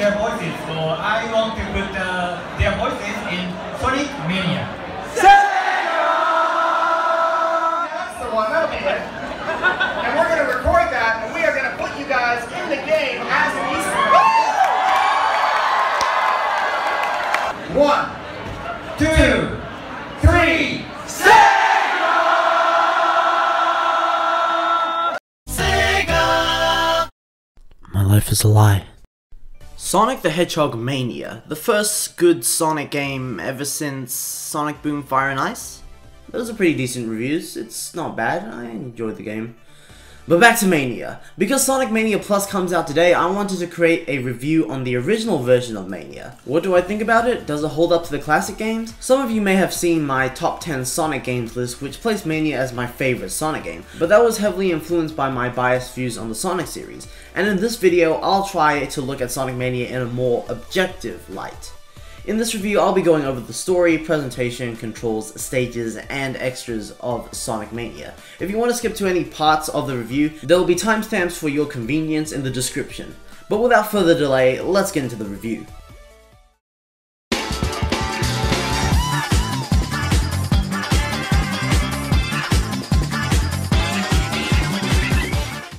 their voices, so I want to put their voices in Sonic Mania. That's the one, that'll be it. And we're going to record that, and we are going to put you guys in the game as an Easter egg. 1, 2, 3, My life is a lie. Sonic the Hedgehog Mania, the first good Sonic game ever since Sonic Boom Fire and Ice. Those are pretty decent reviews, it's not bad, I enjoyed the game. But back to Mania. Because Sonic Mania Plus comes out today, I wanted to create a review on the original version of Mania. What do I think about it? Does it hold up to the classic games? Some of you may have seen my top 10 Sonic games list, which placed Mania as my favorite Sonic game, but that was heavily influenced by my biased views on the Sonic series. And in this video, I'll try to look at Sonic Mania in a more objective light. In this review, I'll be going over the story, presentation, controls, stages, and extras of Sonic Mania. If you want to skip to any parts of the review, there will be timestamps for your convenience in the description. But without further delay, let's get into the review.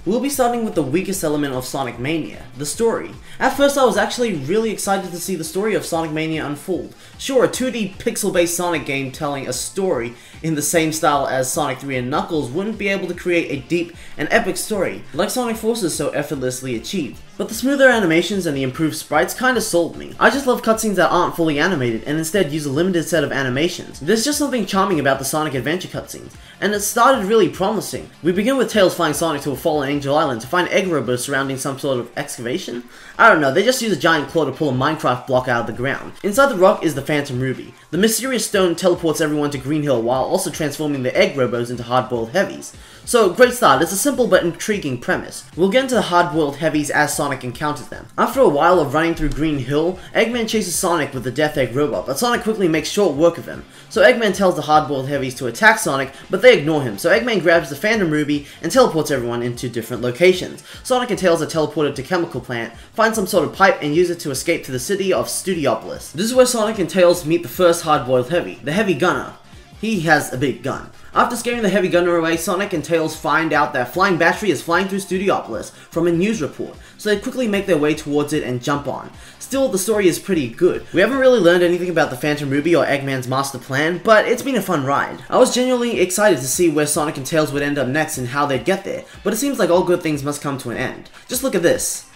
We'll be starting with the weakest element of Sonic Mania, the story. At first I was actually really excited to see the story of Sonic Mania unfold. Sure, a 2D pixel-based Sonic game telling a story in the same style as Sonic 3 and Knuckles wouldn't be able to create a deep and epic story, like Sonic Forces so effortlessly achieved. But the smoother animations and the improved sprites kinda sold me. I just love cutscenes that aren't fully animated and instead use a limited set of animations. There's just something charming about the Sonic Adventure cutscenes, and it started really promising. We begin with Tails flying Sonic to a fallen Angel Island to find egg robots surrounding some sort of excavation? I don't know, they just use a giant claw to pull a Minecraft block out of the ground. Inside the rock is the Phantom Ruby. The mysterious stone teleports everyone to Green Hill while also transforming the egg robots into hard-boiled heavies. So, great start, it's a simple but intriguing premise. We'll get into the hard-boiled heavies as Sonic encounters them. After a while of running through Green Hill, Eggman chases Sonic with the Death Egg robot, but Sonic quickly makes short work of him. So Eggman tells the hard-boiled heavies to attack Sonic, but they ignore him, so Eggman grabs the Phantom Ruby and teleports everyone into different locations. Sonic and Tails are teleported to Chemical Plant, find some sort of pipe, and use it to escape to the city of Studiopolis. This is where Sonic and Tails meet the first hard-boiled heavy, the Heavy Gunner. He has a big gun. After scaring the Heavy Gunner away, Sonic and Tails find out that Flying Battery is flying through Studiopolis from a news report, so they quickly make their way towards it and jump on. Still, the story is pretty good. We haven't really learned anything about the Phantom Ruby or Eggman's master plan, but it's been a fun ride. I was genuinely excited to see where Sonic and Tails would end up next and how they'd get there, but it seems like all good things must come to an end. Just look at this.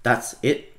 That's it?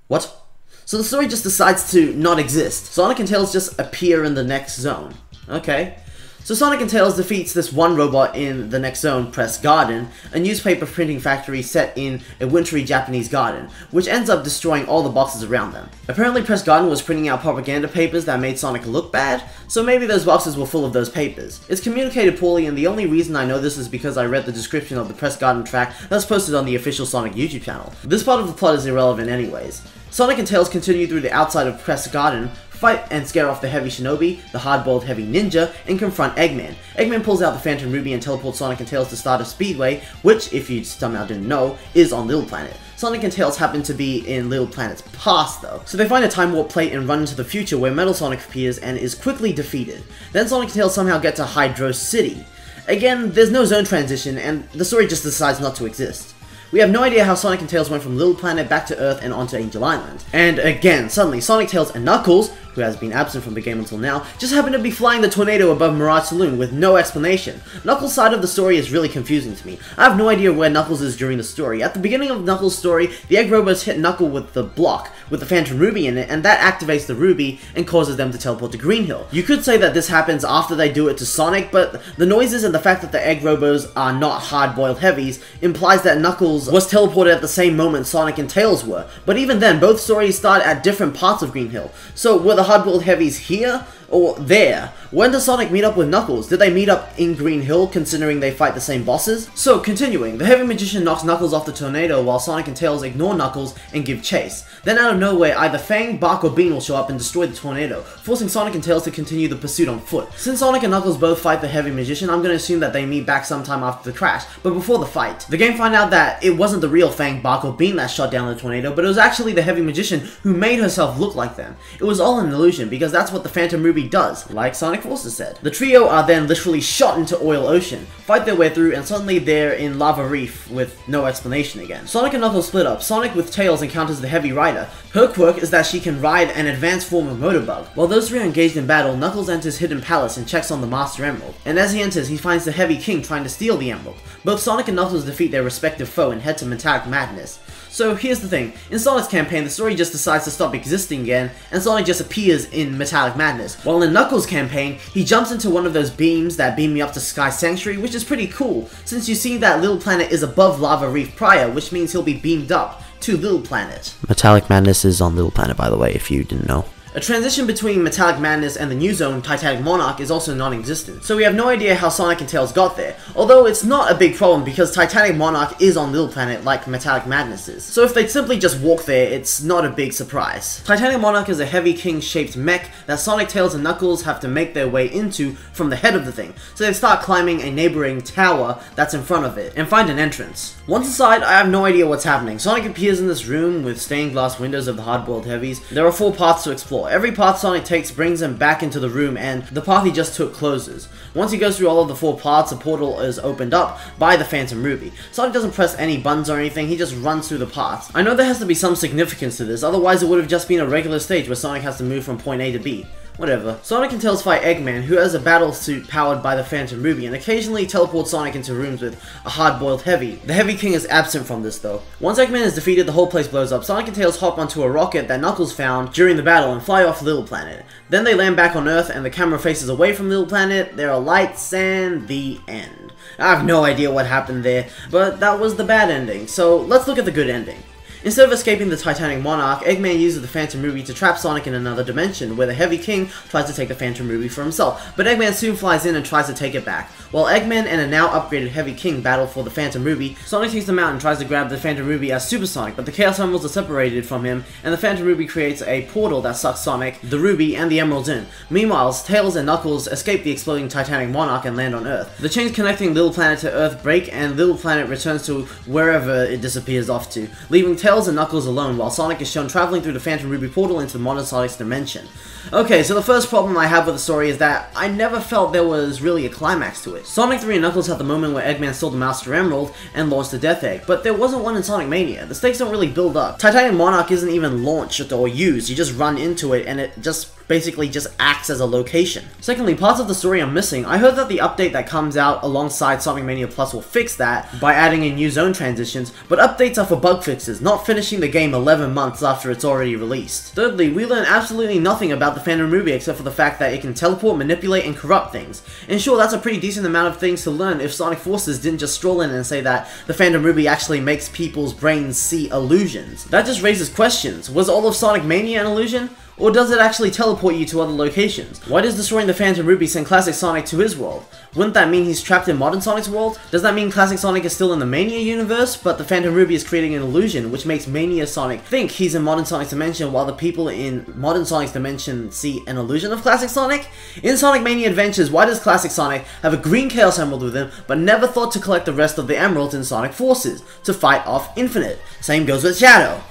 What? So the story just decides to not exist. Sonic and Tails just appear in the next zone. Okay. So Sonic and Tails defeats this one robot in the next zone, Press Garden, a newspaper printing factory set in a wintry Japanese garden, which ends up destroying all the boxes around them. Apparently Press Garden was printing out propaganda papers that made Sonic look bad, so maybe those boxes were full of those papers. It's communicated poorly, and the only reason I know this is because I read the description of the Press Garden track that's posted on the official Sonic YouTube channel. This part of the plot is irrelevant anyways. Sonic and Tails continue through the outside of Press Garden, fight and scare off the Heavy Shinobi, the hard-boiled Heavy Ninja, and confront Eggman. Eggman pulls out the Phantom Ruby and teleports Sonic and Tails to Stardust Speedway, which, if you somehow didn't know, is on Little Planet. Sonic and Tails happen to be in Little Planet's past though, so they find a time warp plate and run into the future where Metal Sonic appears and is quickly defeated. Then Sonic and Tails somehow get to Hydro City. Again, there's no zone transition, and the story just decides not to exist. We have no idea how Sonic and Tails went from Little Planet back to Earth and onto Angel Island. And again, suddenly Sonic, Tails, and Knuckles, who has been absent from the game until now, just happen to be flying the tornado above Mirage Saloon with no explanation. Knuckles' side of the story is really confusing to me. I have no idea where Knuckles is during the story. At the beginning of Knuckles' story, the egg robots hit Knuckle with the block, with the Phantom Ruby in it, and that activates the Ruby and causes them to teleport to Green Hill. You could say that this happens after they do it to Sonic, but the noises and the fact that the egg robots are not hard-boiled heavies implies that Knuckles was teleported at the same moment Sonic and Tails were. But even then, both stories start at different parts of Green Hill. So were the hard-boiled heavies here, Or there. When does Sonic meet up with Knuckles? Did they meet up in Green Hill, considering they fight the same bosses? So, continuing, the Heavy Magician knocks Knuckles off the tornado while Sonic and Tails ignore Knuckles and give chase. Then out of nowhere, either Fang, Bark, or Bean will show up and destroy the tornado, forcing Sonic and Tails to continue the pursuit on foot. Since Sonic and Knuckles both fight the Heavy Magician, I'm gonna assume that they meet back sometime after the crash, but before the fight. The game find out that it wasn't the real Fang, Bark, or Bean that shot down the tornado, but it was actually the Heavy Magician who made herself look like them. It was all an illusion, because that's what the Phantom Ruby does, like Sonic Forces said. The trio are then literally shot into Oil Ocean, fight their way through, and suddenly they're in Lava Reef with no explanation again. Sonic and Knuckles split up. Sonic with Tails encounters the Heavy Rider. Her quirk is that she can ride an advanced form of Motorbug. While those three are engaged in battle, Knuckles enters Hidden Palace and checks on the Master Emerald. And as he enters, he finds the Heavy King trying to steal the Emerald. Both Sonic and Knuckles defeat their respective foe and head to Metallic Madness. So here's the thing, in Sonic's campaign the story just decides to stop existing again, and Sonic just appears in Metallic Madness. While in Knuckles' campaign, he jumps into one of those beams that beam me up to Sky Sanctuary, which is pretty cool, since you see that Little Planet is above Lava Reef prior, which means he'll be beamed up to Little Planet. Metallic Madness is on Little Planet, by the way, if you didn't know. A transition between Metallic Madness and the new zone, Titanic Monarch, is also non-existent, so we have no idea how Sonic and Tails got there, although it's not a big problem because Titanic Monarch is on Little Planet like Metallic Madness is, so if they'd simply just walk there, it's not a big surprise. Titanic Monarch is a Heavy King-shaped mech that Sonic, Tails, and Knuckles have to make their way into from the head of the thing, so they start climbing a neighboring tower that's in front of it, and find an entrance. Once inside, I have no idea what's happening. Sonic appears in this room with stained glass windows of the hard-boiled heavies. There are 4 paths to explore. Every path Sonic takes brings him back into the room, and the path he just took closes. Once he goes through all of the 4 paths, a portal is opened up by the Phantom Ruby. Sonic doesn't press any buttons or anything, he just runs through the paths. I know there has to be some significance to this, otherwise it would have just been a regular stage where Sonic has to move from point A to B. Whatever. Sonic and Tails fight Eggman, who has a battle suit powered by the Phantom Ruby, and occasionally teleports Sonic into rooms with a hard-boiled Heavy. The Heavy King is absent from this though. Once Eggman is defeated, the whole place blows up. Sonic and Tails hop onto a rocket that Knuckles found during the battle and fly off Little Planet. Then they land back on Earth and the camera faces away from Little Planet, there are lights, and the end. I have no idea what happened there, but that was the bad ending, so let's look at the good ending. Instead of escaping the Titanic Monarch, Eggman uses the Phantom Ruby to trap Sonic in another dimension, where the Heavy King tries to take the Phantom Ruby for himself, but Eggman soon flies in and tries to take it back. While Eggman and a now upgraded Heavy King battle for the Phantom Ruby, Sonic takes them out and tries to grab the Phantom Ruby as Super Sonic, but the Chaos Emeralds are separated from him, and the Phantom Ruby creates a portal that sucks Sonic, the Ruby, and the Emeralds in. Meanwhile, Tails and Knuckles escape the exploding Titanic Monarch and land on Earth. The chains connecting Little Planet to Earth break, and Little Planet returns to wherever it disappears off to, leaving Tails and Knuckles alone, while Sonic is shown traveling through the Phantom Ruby portal into the modern Sonic's dimension. Okay, so the first problem I have with the story is that I never felt there was really a climax to it. Sonic 3 and Knuckles had the moment where Eggman stole the Master Emerald and launched the Death Egg, but there wasn't one in Sonic Mania. The stakes don't really build up. Titanic Monarch isn't even launched or used, you just run into it and it just basically just acts as a location. Secondly, parts of the story are missing. I heard that the update that comes out alongside Sonic Mania Plus will fix that by adding in new zone transitions, but updates are for bug fixes, not finishing the game 11 months after it's already released. Thirdly, we learn absolutely nothing about the Phantom Ruby except for the fact that it can teleport, manipulate, and corrupt things. And sure, that's a pretty decent amount of things to learn if Sonic Forces didn't just stroll in and say that the Phantom Ruby actually makes people's brains see illusions. That just raises questions. Was all of Sonic Mania an illusion? Or does it actually teleport you to other locations? Why does destroying the Phantom Ruby send Classic Sonic to his world? Wouldn't that mean he's trapped in Modern Sonic's world? Does that mean Classic Sonic is still in the Mania universe, but the Phantom Ruby is creating an illusion, which makes Mania Sonic think he's in Modern Sonic's dimension, while the people in Modern Sonic's dimension see an illusion of Classic Sonic? In Sonic Mania Adventures, why does Classic Sonic have a green Chaos Emerald with him, but never thought to collect the rest of the emeralds in Sonic Forces, to fight off Infinite? Same goes with Shadow.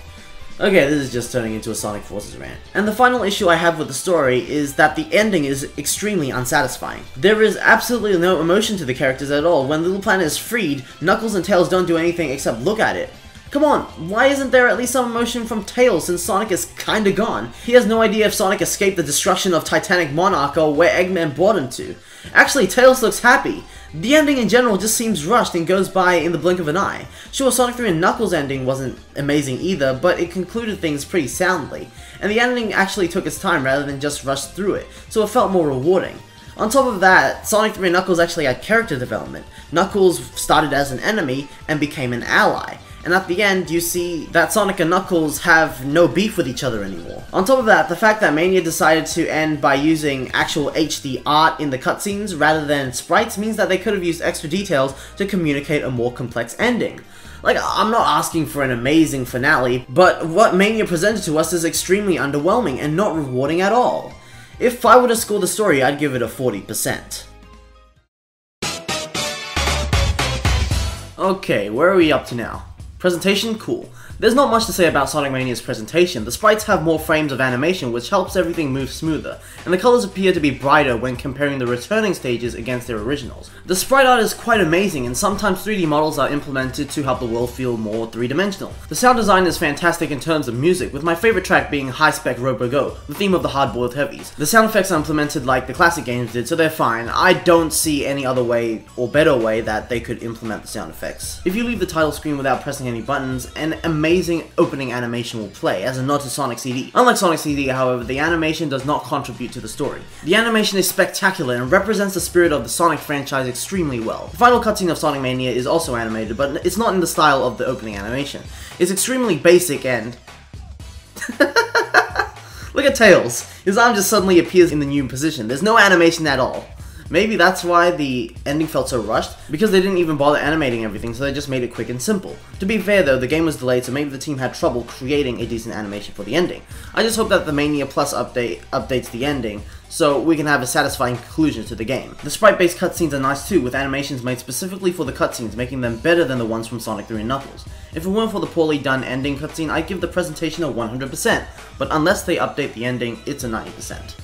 Okay, this is just turning into a Sonic Forces rant. And the final issue I have with the story is that the ending is extremely unsatisfying. There is absolutely no emotion to the characters at all. When Little Planet is freed, Knuckles and Tails don't do anything except look at it. Come on, why isn't there at least some emotion from Tails since Sonic is kinda gone? He has no idea if Sonic escaped the destruction of Titanic Monarch or where Eggman brought him to. Actually, Tails looks happy. The ending in general just seems rushed and goes by in the blink of an eye. Sure, Sonic 3 and Knuckles' ending wasn't amazing either, but it concluded things pretty soundly. And the ending actually took its time rather than just rush through it, so it felt more rewarding. On top of that, Sonic 3 and Knuckles actually had character development. Knuckles started as an enemy and became an ally. and at the end you see that Sonic and Knuckles have no beef with each other anymore. On top of that, the fact that Mania decided to end by using actual HD art in the cutscenes rather than sprites means that they could have used extra details to communicate a more complex ending. Like, I'm not asking for an amazing finale, but what Mania presented to us is extremely underwhelming and not rewarding at all. If I were to score the story, I'd give it a 40%. Okay, where are we up to now? Presentation? Cool. There's not much to say about Sonic Mania's presentation. The sprites have more frames of animation, which helps everything move smoother, and the colors appear to be brighter when comparing the returning stages against their originals. The sprite art is quite amazing, and sometimes 3D models are implemented to help the world feel more three-dimensional. The sound design is fantastic in terms of music, with my favorite track being High Spec Robo Go, the theme of the hard-boiled heavies. The sound effects are implemented like the classic games did, so they're fine. I don't see any other way, or better way, that they could implement the sound effects. If you leave the title screen without pressing any buttons, an amazing opening animation will play, as a nod to Sonic CD. Unlike Sonic CD, however, the animation does not contribute to the story. The animation is spectacular and represents the spirit of the Sonic franchise extremely well. The final cutscene of Sonic Mania is also animated, but it's not in the style of the opening animation. It's extremely basic and... Look at Tails! His arm just suddenly appears in the new position. There's no animation at all. Maybe that's why the ending felt so rushed, because they didn't even bother animating everything, so they just made it quick and simple. To be fair though, the game was delayed, so maybe the team had trouble creating a decent animation for the ending. I just hope that the Mania Plus update updates the ending, so we can have a satisfying conclusion to the game. The sprite-based cutscenes are nice too, with animations made specifically for the cutscenes, making them better than the ones from Sonic 3 and Knuckles. If it weren't for the poorly done ending cutscene, I'd give the presentation a 100%, but unless they update the ending, it's a 90%.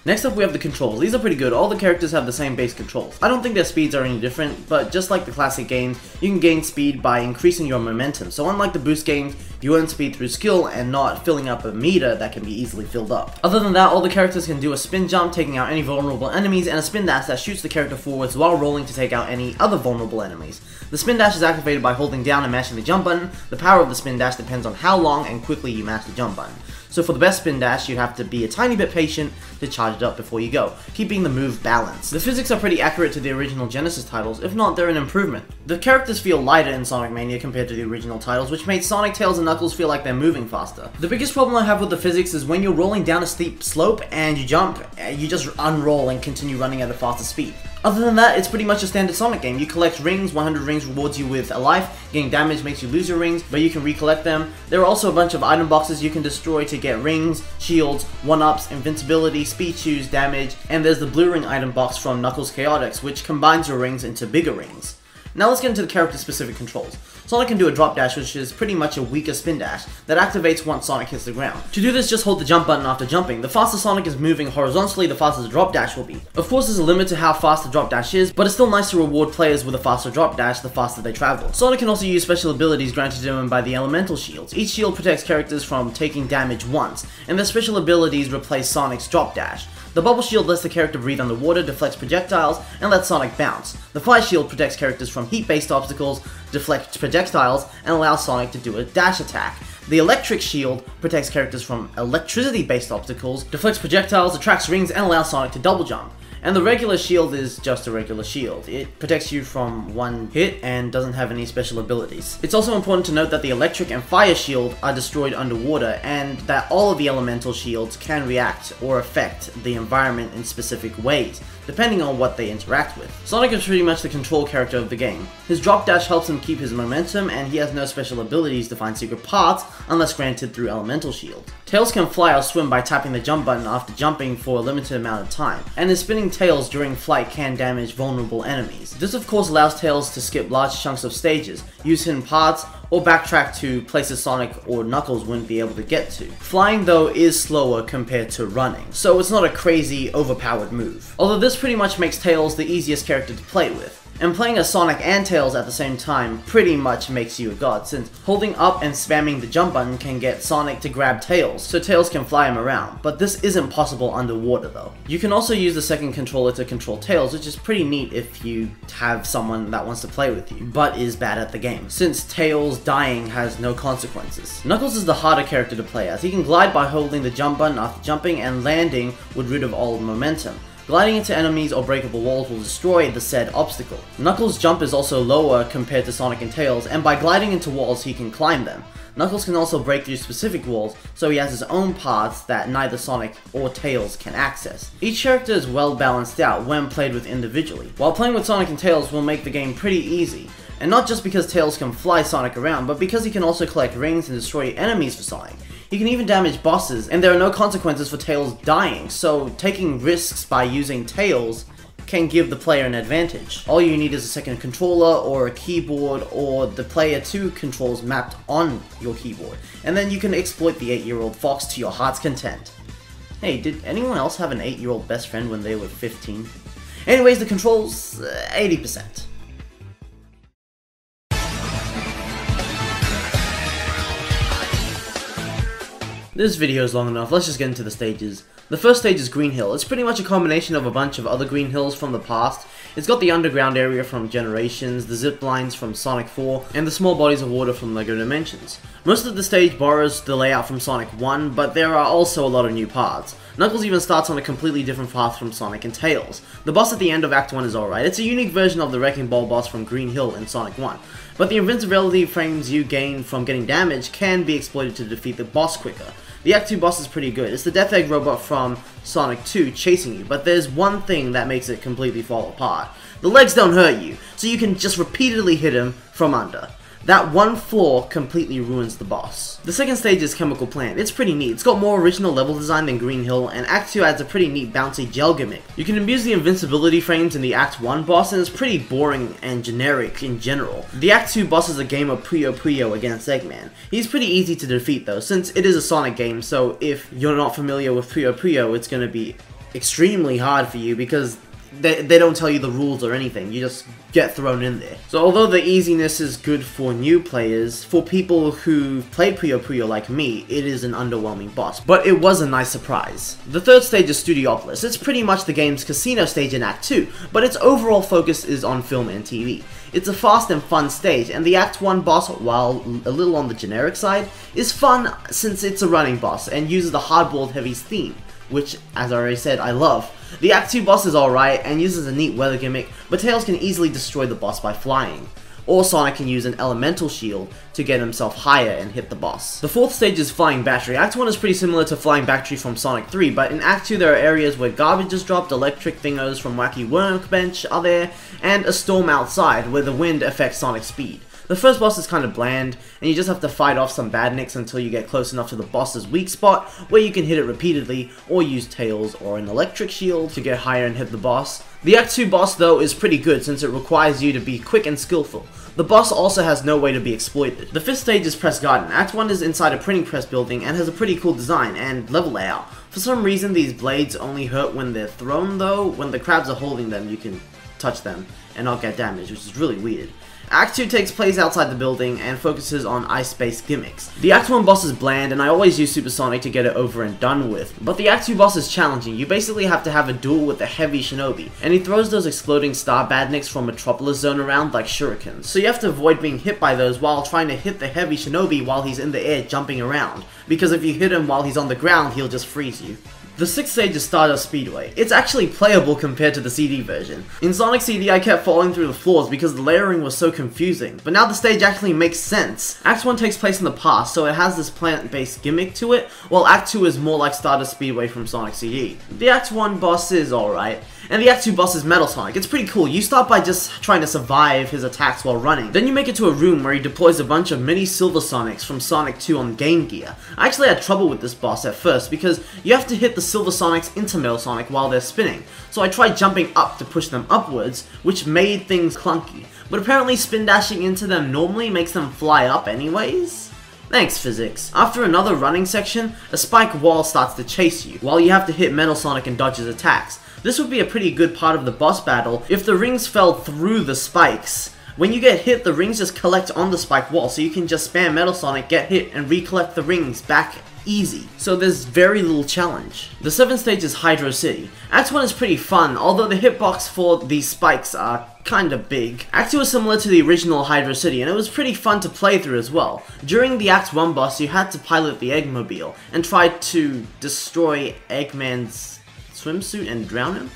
Next up we have the controls. These are pretty good. All the characters have the same base controls. I don't think their speeds are any different, but just like the classic games, you can gain speed by increasing your momentum. So unlike the boost games, you earn speed through skill and not filling up a meter that can be easily filled up. Other than that, all the characters can do a spin jump, taking out any vulnerable enemies, and a spin dash that shoots the character forwards while rolling to take out any other vulnerable enemies. The spin dash is activated by holding down and mashing the jump button. The power of the spin dash depends on how long and quickly you mash the jump button. So for the best spin dash, you have to be a tiny bit patient to charge it up before you go, keeping the move balanced. The physics are pretty accurate to the original Genesis titles, if not, they're an improvement. The characters feel lighter in Sonic Mania compared to the original titles, which made Sonic, Tails, and Knuckles feel like they're moving faster. The biggest problem I have with the physics is when you're rolling down a steep slope and you jump, you just unroll and continue running at a faster speed. Other than that, it's pretty much a standard Sonic game. You collect rings, 100 rings rewards you with a life, getting damage makes you lose your rings, but you can recollect them. There are also a bunch of item boxes you can destroy to get rings, shields, 1-ups, invincibility, speed shoes, damage, and there's the blue ring item box from Knuckles Chaotix, which combines your rings into bigger rings. Now let's get into the character-specific controls. Sonic can do a drop dash, which is pretty much a weaker spin dash, that activates once Sonic hits the ground. To do this, just hold the jump button after jumping. The faster Sonic is moving horizontally, the faster the drop dash will be. Of course, there's a limit to how fast the drop dash is, but it's still nice to reward players with a faster drop dash the faster they travel. Sonic can also use special abilities granted to him by the elemental shields. Each shield protects characters from taking damage once, and their special abilities replace Sonic's drop dash. The bubble shield lets the character breathe underwater, deflects projectiles, and lets Sonic bounce. The fire shield protects characters from heat-based obstacles, deflects projectiles, and allows Sonic to do a dash attack. The electric shield protects characters from electricity-based obstacles, deflects projectiles, attracts rings, and allows Sonic to double jump. And the regular shield is just a regular shield. It protects you from one hit and doesn't have any special abilities. It's also important to note that the electric and fire shield are destroyed underwater, and that all of the elemental shields can react or affect the environment in specific ways, depending on what they interact with. Sonic is pretty much the control character of the game. His drop dash helps him keep his momentum, and he has no special abilities to find secret paths unless granted through elemental shield. Tails can fly or swim by tapping the jump button after jumping for a limited amount of time, and his spinning tails during flight can damage vulnerable enemies. This of course allows Tails to skip large chunks of stages, use hidden parts, or backtrack to places Sonic or Knuckles wouldn't be able to get to. Flying though is slower compared to running, so it's not a crazy overpowered move. Although this pretty much makes Tails the easiest character to play with. And playing as Sonic and Tails at the same time pretty much makes you a god, since holding up and spamming the jump button can get Sonic to grab Tails, so Tails can fly him around, but this isn't possible underwater though. You can also use the second controller to control Tails, which is pretty neat if you have someone that wants to play with you, but is bad at the game, since Tails dying has no consequences. Knuckles is the harder character to play as. He can glide by holding the jump button after jumping, and landing would rid of all momentum. Gliding into enemies or breakable walls will destroy the said obstacle. Knuckles' jump is also lower compared to Sonic and Tails, and by gliding into walls he can climb them. Knuckles can also break through specific walls, so he has his own paths that neither Sonic or Tails can access. Each character is well balanced out when played with individually, while playing with Sonic and Tails will make the game pretty easy. And not just because Tails can fly Sonic around, but because he can also collect rings and destroy enemies for Sonic. He can even damage bosses, and there are no consequences for Tails dying, so taking risks by using Tails can give the player an advantage. All you need is a second controller or a keyboard, or the player 2 controls mapped on your keyboard, and then you can exploit the 8-year-old fox to your heart's content. Hey, did anyone else have an 8-year-old best friend when they were 15? Anyways, the controls, 80%. This video is long enough, let's just get into the stages. The first stage is Green Hill. It's pretty much a combination of a bunch of other Green Hills from the past. It's got the underground area from Generations, the zip lines from Sonic 4, and the small bodies of water from LEGO Dimensions. Most of the stage borrows the layout from Sonic 1, but there are also a lot of new parts. Knuckles even starts on a completely different path from Sonic and Tails. The boss at the end of Act 1 is alright. It's a unique version of the Wrecking Ball boss from Green Hill in Sonic 1. But the invincibility frames you gain from getting damaged can be exploited to defeat the boss quicker. The Act 2 boss is pretty good. It's the Death Egg robot from Sonic 2 chasing you, but there's one thing that makes it completely fall apart. The legs don't hurt you, so you can just repeatedly hit him from under. That one flaw completely ruins the boss. The second stage is Chemical Plant. It's pretty neat. It's got more original level design than Green Hill, and Act 2 adds a pretty neat bouncy gel gimmick. You can abuse the invincibility frames in the Act 1 boss, and it's pretty boring and generic in general. The Act 2 boss is a game of Puyo Puyo against Eggman. He's pretty easy to defeat though, since it is a Sonic game, so if you're not familiar with Puyo Puyo, it's gonna be extremely hard for you because they don't tell you the rules or anything, you just get thrown in there. So although the easiness is good for new players, for people who played Puyo Puyo like me, it is an underwhelming boss, but it was a nice surprise. The third stage is Studiopolis. It's pretty much the game's casino stage in Act 2, but its overall focus is on film and TV. It's a fast and fun stage, and the Act 1 boss, while a little on the generic side, is fun since it's a running boss and uses the Hardboiled Heavy's theme, which, as I already said, I love. The Act 2 boss is alright and uses a neat weather gimmick, but Tails can easily destroy the boss by flying. Or Sonic can use an elemental shield to get himself higher and hit the boss. The fourth stage is Flying Battery. Act 1 is pretty similar to Flying Battery from Sonic 3, but in Act 2 there are areas where garbage is dropped, electric thingos from Wacky Workbench are there, and a storm outside where the wind affects Sonic's speed. The first boss is kind of bland, and you just have to fight off some badniks until you get close enough to the boss's weak spot, where you can hit it repeatedly, or use Tails or an electric shield to get higher and hit the boss. The Act 2 boss though is pretty good since it requires you to be quick and skillful. The boss also has no way to be exploited. The fifth stage is Press Garden. Act 1 is inside a printing press building and has a pretty cool design and level layout. For some reason these blades only hurt when they're thrown though. When the crabs are holding them you can touch them and not get damaged, which is really weird. Act 2 takes place outside the building and focuses on ice-based gimmicks. The Act 1 boss is bland and I always use Super Sonic to get it over and done with, but the Act 2 boss is challenging. You basically have to have a duel with the heavy shinobi, and he throws those exploding star badniks from Metropolis Zone around like shurikens, so you have to avoid being hit by those while trying to hit the heavy shinobi while he's in the air jumping around, because if you hit him while he's on the ground he'll just freeze you. The sixth stage is Stardust Speedway. It's actually playable compared to the CD version. In Sonic CD I kept falling through the floors because the layering was so confusing, but now the stage actually makes sense. Act 1 takes place in the past, so it has this plant-based gimmick to it, while Act 2 is more like Stardust Speedway from Sonic CD. The Act 1 boss is alright, and the Act 2 boss is Metal Sonic. It's pretty cool. You start by just trying to survive his attacks while running. Then you make it to a room where he deploys a bunch of mini Silver Sonics from Sonic 2 on Game Gear. I actually had trouble with this boss at first because you have to hit the Silver Sonics into Metal Sonic while they're spinning. So I tried jumping up to push them upwards, which made things clunky. But apparently spin dashing into them normally makes them fly up anyways? Thanks, physics. After another running section, a spike wall starts to chase you, while you have to hit Metal Sonic and dodge his attacks. This would be a pretty good part of the boss battle if the rings fell through the spikes. When you get hit, the rings just collect on the spike wall, so you can just spam Metal Sonic, get hit, and recollect the rings back easy. So there's very little challenge. The 7th stage is Hydro City. Act 1 is pretty fun, although the hitbox for these spikes are kinda big. Act 2 is similar to the original Hydro City, and it was pretty fun to play through as well. During the Act 1 boss, you had to pilot the Eggmobile, and try to destroy Eggman's swimsuit and drown him?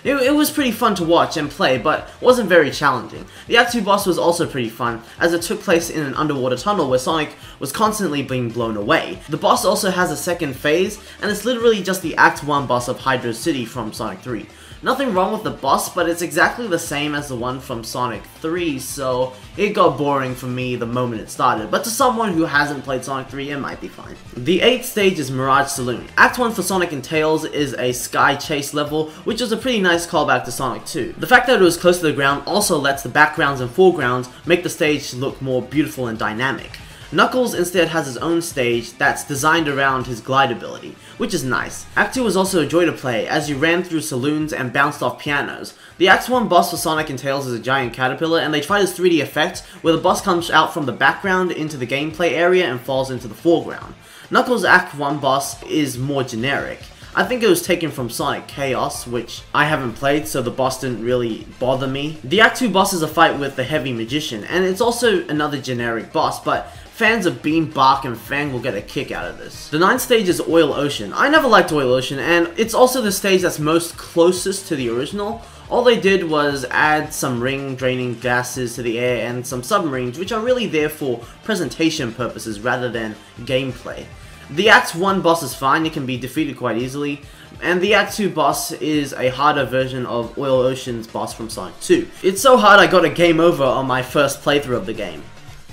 It was pretty fun to watch and play, but wasn't very challenging. The Act 2 boss was also pretty fun, as it took place in an underwater tunnel where Sonic was constantly being blown away. The boss also has a second phase, and it's literally just the Act 1 boss of Hydro City from Sonic 3. Nothing wrong with the boss, but it's exactly the same as the one from Sonic 3, so it got boring for me the moment it started, but to someone who hasn't played Sonic 3, it might be fine. The 8th stage is Mirage Saloon. Act 1 for Sonic and Tails is a sky chase level, which was a pretty nice callback to Sonic 2. The fact that it was close to the ground also lets the backgrounds and foregrounds make the stage look more beautiful and dynamic. Knuckles instead has his own stage that's designed around his glide ability, which is nice. Act 2 was also a joy to play, as you ran through saloons and bounced off pianos. The Act 1 boss for Sonic and Tails is a giant caterpillar, and they try this 3D effect where the boss comes out from the background into the gameplay area and falls into the foreground. Knuckles' Act 1 boss is more generic. I think it was taken from Sonic Chaos, which I haven't played, so the boss didn't really bother me. The Act 2 boss is a fight with the Heavy Magician, and it's also another generic boss, but fans of Bean, Bark, and Fang will get a kick out of this. The 9th stage is Oil Ocean. I never liked Oil Ocean, and it's also the stage that's most closest to the original. All they did was add some ring draining gases to the air and some submarines, which are really there for presentation purposes rather than gameplay. The Act 1 boss is fine, it can be defeated quite easily, and the Act 2 boss is a harder version of Oil Ocean's boss from Sonic 2. It's so hard I got a game over on my first playthrough of the game.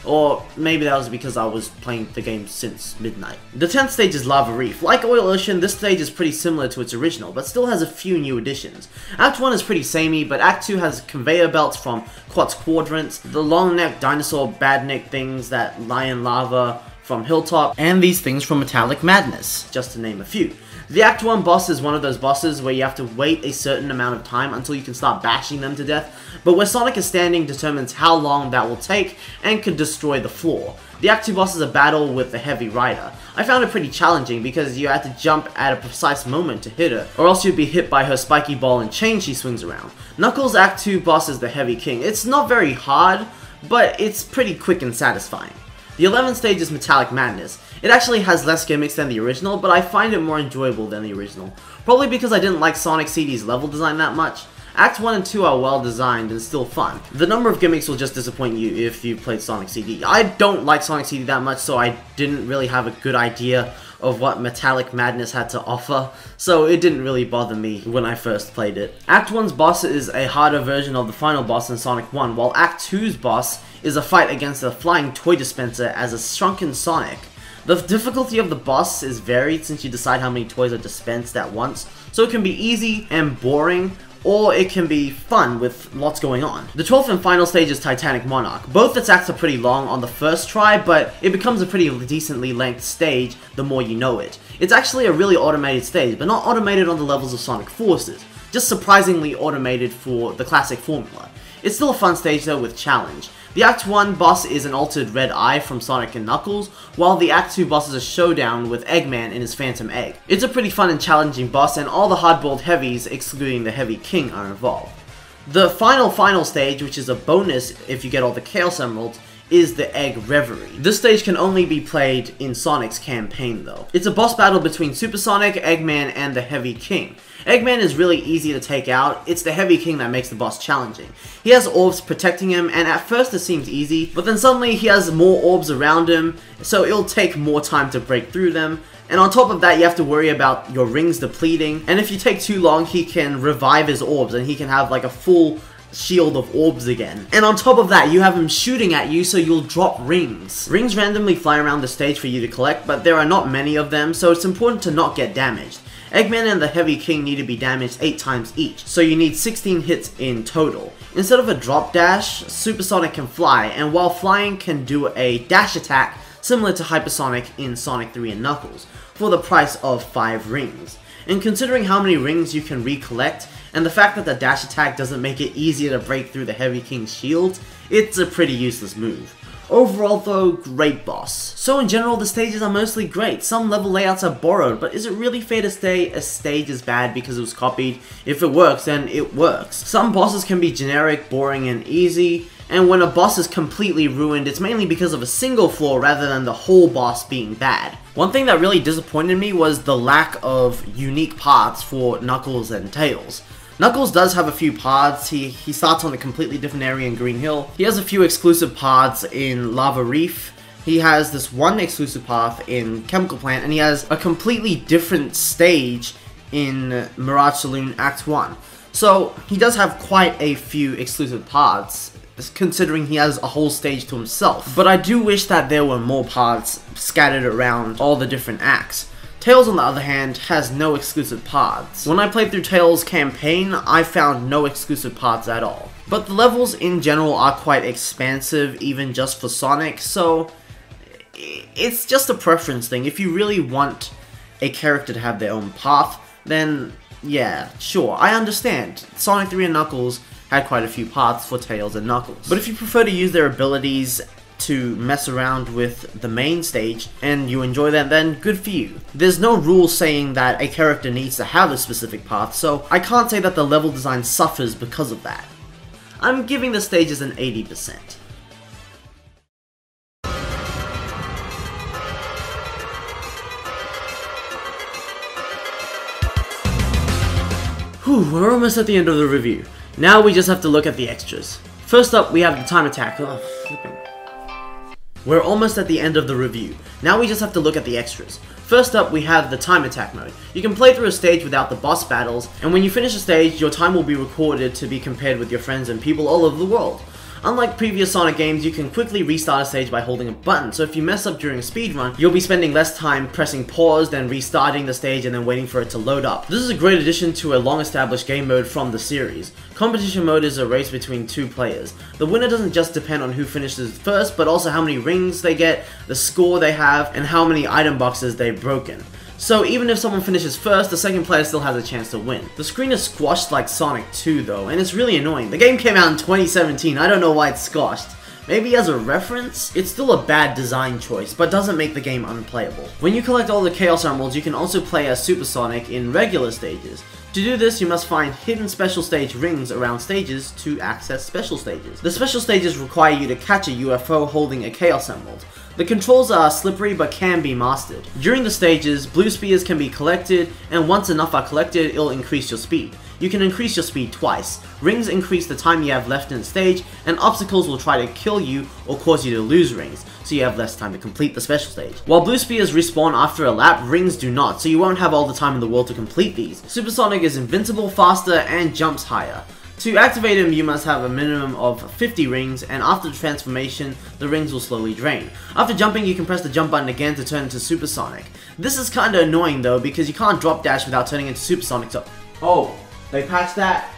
Or maybe that was because I was playing the game since midnight. The 10th stage is Lava Reef. Like Oil Ocean, this stage is pretty similar to its original, but still has a few new additions. Act 1 is pretty samey, but Act 2 has conveyor belts from Quartz Quadrants, the long-necked dinosaur badnik things that lie in lava from Hilltop, and these things from Metallic Madness, just to name a few. The Act 1 boss is one of those bosses where you have to wait a certain amount of time until you can start bashing them to death, but where Sonic is standing determines how long that will take and could destroy the floor. The Act 2 boss is a battle with the Heavy Rider. I found it pretty challenging because you had to jump at a precise moment to hit her, or else you'd be hit by her spiky ball and chain she swings around. Knuckles' Act 2 boss is the Heavy King. It's not very hard, but it's pretty quick and satisfying. The 11th stage is Metallic Madness. It actually has less gimmicks than the original, but I find it more enjoyable than the original. Probably because I didn't like Sonic CD's level design that much. Act 1 and 2 are well designed and still fun. The number of gimmicks will just disappoint you if you've played Sonic CD. I don't like Sonic CD that much, so I didn't really have a good idea of what Metallic Madness had to offer, so it didn't really bother me when I first played it. Act 1's boss is a harder version of the final boss in Sonic 1, while Act 2's boss is a fight against a flying toy dispenser as a shrunken Sonic. The difficulty of the boss is varied since you decide how many toys are dispensed at once, so it can be easy and boring, or it can be fun with lots going on. The 12th and final stage is Titanic Monarch. Both its acts are pretty long on the first try, but it becomes a pretty decently length stage the more you know it. It's actually a really automated stage, but not automated on the levels of Sonic Forces, just surprisingly automated for the classic formula. It's still a fun stage though with challenge. The Act 1 boss is an altered red eye from Sonic and Knuckles, while the Act 2 boss is a showdown with Eggman and his Phantom Egg. It's a pretty fun and challenging boss, and all the hardboiled heavies, excluding the Heavy King, are involved. The final stage, which is a bonus if you get all the Chaos Emeralds, is the Egg Reverie. This stage can only be played in Sonic's campaign though. It's a boss battle between Super Sonic, Eggman, and the Heavy King. Eggman is really easy to take out, it's the Heavy King that makes the boss challenging. He has orbs protecting him, and at first it seems easy, but then suddenly he has more orbs around him, so it'll take more time to break through them. And on top of that, you have to worry about your rings depleting, and if you take too long, he can revive his orbs, and he can have like a full shield of orbs again. And on top of that, you have him shooting at you, so you'll drop rings. Rings randomly fly around the stage for you to collect, but there are not many of them, so it's important to not get damaged. Eggman and the Heavy King need to be damaged 8 times each, so you need 16 hits in total. Instead of a drop dash, Super Sonic can fly, and while flying can do a dash attack similar to Hypersonic in Sonic 3 and Knuckles, for the price of 5 rings. And considering how many rings you can recollect, and the fact that the dash attack doesn't make it easier to break through the Heavy King's shield, it's a pretty useless move. Overall though, great boss. So in general, the stages are mostly great. Some level layouts are borrowed, but is it really fair to say a stage is bad because it was copied? If it works, then it works. Some bosses can be generic, boring, and easy, and when a boss is completely ruined, it's mainly because of a single flaw rather than the whole boss being bad. One thing that really disappointed me was the lack of unique paths for Knuckles and Tails. Knuckles does have a few paths. He starts on a completely different area in Green Hill. He has a few exclusive paths in Lava Reef. He has this one exclusive path in Chemical Plant, and he has a completely different stage in Mirage Saloon Act 1. So he does have quite a few exclusive paths, considering he has a whole stage to himself. But I do wish that there were more paths scattered around all the different acts. Tails, on the other hand, has no exclusive paths. When I played through Tails' campaign, I found no exclusive paths at all. But the levels in general are quite expansive, even just for Sonic, so it's just a preference thing. If you really want a character to have their own path, then yeah, sure, I understand. Sonic 3 and Knuckles had quite a few paths for Tails and Knuckles. But if you prefer to use their abilities to mess around with the main stage and you enjoy that, then good for you. There's no rule saying that a character needs to have a specific path, so I can't say that the level design suffers because of that. I'm giving the stages an 80%. Whew, we're almost at the end of the review. Now we just have to look at the extras. First up, we have the time attack. Oh, flipping. We're almost at the end of the review. Now we just have to look at the extras. First up, we have the time attack mode. You can play through a stage without the boss battles, and when you finish a stage, your time will be recorded to be compared with your friends and people all over the world. Unlike previous Sonic games, you can quickly restart a stage by holding a button, so if you mess up during a speedrun, you'll be spending less time pressing pause than restarting the stage and then waiting for it to load up. This is a great addition to a long-established game mode from the series. Competition mode is a race between 2 players. The winner doesn't just depend on who finishes first, but also how many rings they get, the score they have, and how many item boxes they've broken. So even if someone finishes first, the second player still has a chance to win. The screen is squashed like Sonic 2 though, and it's really annoying. The game came out in 2017, I don't know why it's squashed. Maybe as a reference? It's still a bad design choice, but doesn't make the game unplayable. When you collect all the Chaos Emeralds, you can also play as Super Sonic in regular stages. To do this, you must find hidden special stage rings around stages to access special stages. The special stages require you to catch a UFO holding a Chaos Emerald. The controls are slippery but can be mastered. During the stages, blue spheres can be collected, and once enough are collected, it'll increase your speed. You can increase your speed twice. Rings increase the time you have left in the stage, and obstacles will try to kill you or cause you to lose rings, so you have less time to complete the special stage. While blue spheres respawn after a lap, rings do not, so you won't have all the time in the world to complete these. Super Sonic is invincible, faster, and jumps higher. To activate him, you must have a minimum of 50 rings, and after the transformation, the rings will slowly drain. After jumping, you can press the jump button again to turn into Super Sonic. This is kinda annoying though, because you can't drop dash without turning into Super Sonic, so... Oh, they patched that?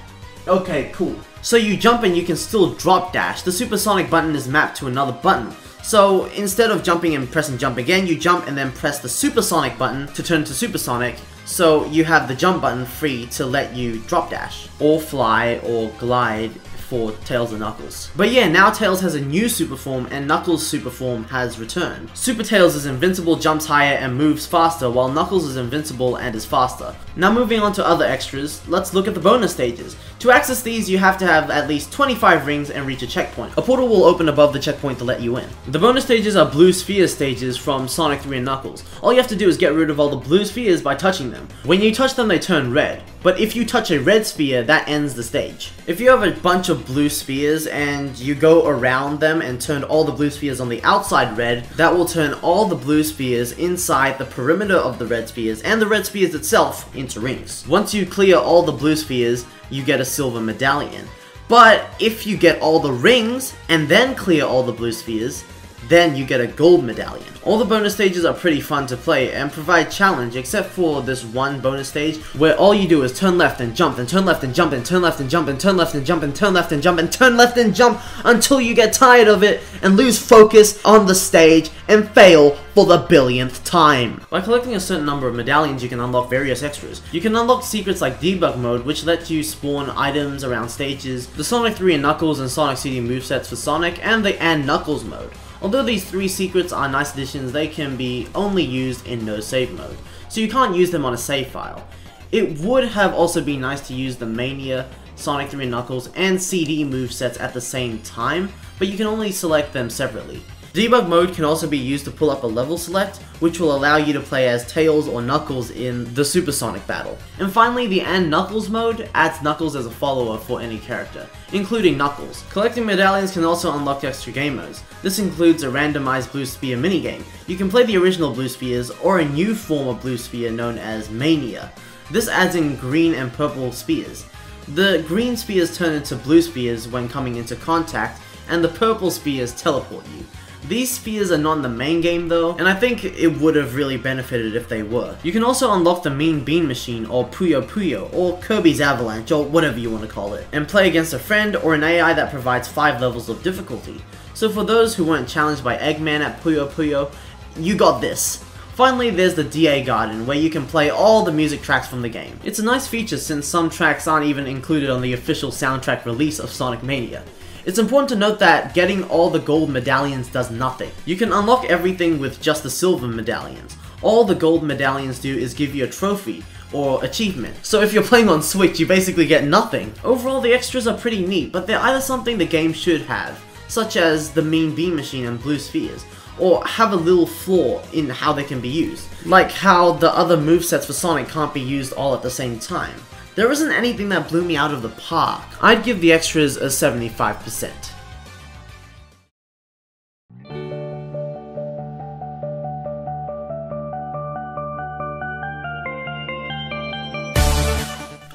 Okay, cool. So you jump and you can still drop dash. The Super Sonic button is mapped to another button. So instead of jumping and pressing jump again, you jump and then press the Super Sonic button to turn to Super Sonic, so you have the jump button free to let you drop dash, or fly, or glide for Tails and Knuckles. But yeah, now Tails has a new super form and Knuckles' super form has returned. Super Tails is invincible, jumps higher, and moves faster, while Knuckles is invincible and is faster. Now moving on to other extras, let's look at the bonus stages. To access these, you have to have at least 25 rings and reach a checkpoint. A portal will open above the checkpoint to let you in. The bonus stages are blue sphere stages from Sonic 3 and Knuckles. All you have to do is get rid of all the blue spheres by touching them. When you touch them, they turn red. But if you touch a red sphere, that ends the stage. If you have a bunch of blue spheres and you go around them and turn all the blue spheres on the outside red, that will turn all the blue spheres inside the perimeter of the red spheres and the red spheres itself into rings. Once you clear all the blue spheres, you get a silver medallion. But if you get all the rings and then clear all the blue spheres, then you get a gold medallion. All the bonus stages are pretty fun to play and provide challenge, except for this one bonus stage where all you do is turn left and jump and turn left and jump and turn left and jump and turn left and jump and turn left and jump and turn left and jump until you get tired of it and lose focus on the stage and fail for the billionth time. By collecting a certain number of medallions, you can unlock various extras. You can unlock secrets like debug mode, which lets you spawn items around stages, the Sonic 3 and Knuckles and Sonic CD movesets for Sonic, and the and Knuckles mode. Although these 3 secrets are nice additions, they can be only used in no save mode, so you can't use them on a save file. It would have also been nice to use the Mania, Sonic 3 and Knuckles, and CD movesets at the same time, but you can only select them separately. Debug mode can also be used to pull up a level select, which will allow you to play as Tails or Knuckles in the Supersonic battle. And finally, the and Knuckles mode adds Knuckles as a follower for any character, including Knuckles. Collecting medallions can also unlock extra game modes. This includes a randomized Blue Sphere minigame. You can play the original Blue Spheres or a new form of Blue Sphere known as Mania. This adds in green and purple spheres. The green spheres turn into blue spheres when coming into contact, and the purple spheres teleport you. These spheres are not in the main game though, and I think it would have really benefited if they were. You can also unlock the Mean Bean Machine, or Puyo Puyo, or Kirby's Avalanche, or whatever you want to call it, and play against a friend or an AI that provides 5 levels of difficulty. So for those who weren't challenged by Eggman at Puyo Puyo, you got this. Finally, there's the DA Garden, where you can play all the music tracks from the game. It's a nice feature since some tracks aren't even included on the official soundtrack release of Sonic Mania. It's important to note that getting all the gold medallions does nothing. You can unlock everything with just the silver medallions. All the gold medallions do is give you a trophy, or achievement. So if you're playing on Switch, you basically get nothing. Overall, the extras are pretty neat, but they're either something the game should have, such as the Mean Bean Machine and Blue Spheres, or have a little flaw in how they can be used. Like how the other movesets for Sonic can't be used all at the same time. There isn't anything that blew me out of the park. I'd give the extras a 75%.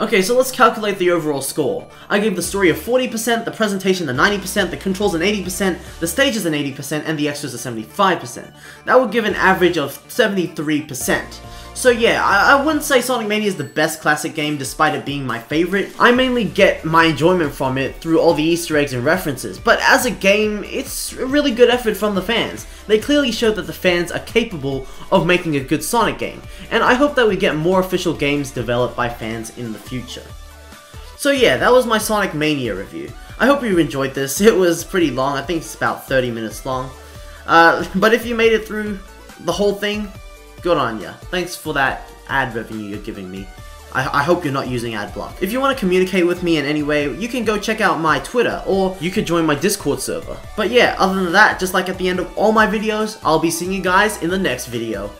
Okay, so let's calculate the overall score. I gave the story a 40%, the presentation a 90%, the controls an 80%, the stages an 80%, and the extras a 75%. That would give an average of 73%. So yeah, I wouldn't say Sonic Mania is the best classic game despite it being my favorite. I mainly get my enjoyment from it through all the Easter eggs and references, but as a game, it's a really good effort from the fans. They clearly showed that the fans are capable of making a good Sonic game, and I hope that we get more official games developed by fans in the future. So yeah, that was my Sonic Mania review. I hope you enjoyed this. It was pretty long, I think it's about 30 minutes long. But if you made it through the whole thing, good on ya. Thanks for that ad revenue you're giving me. I hope you're not using ad block. If you want to communicate with me in any way, you can go check out my Twitter, or you could join my Discord server. But yeah, other than that, just like at the end of all my videos, I'll be seeing you guys in the next video.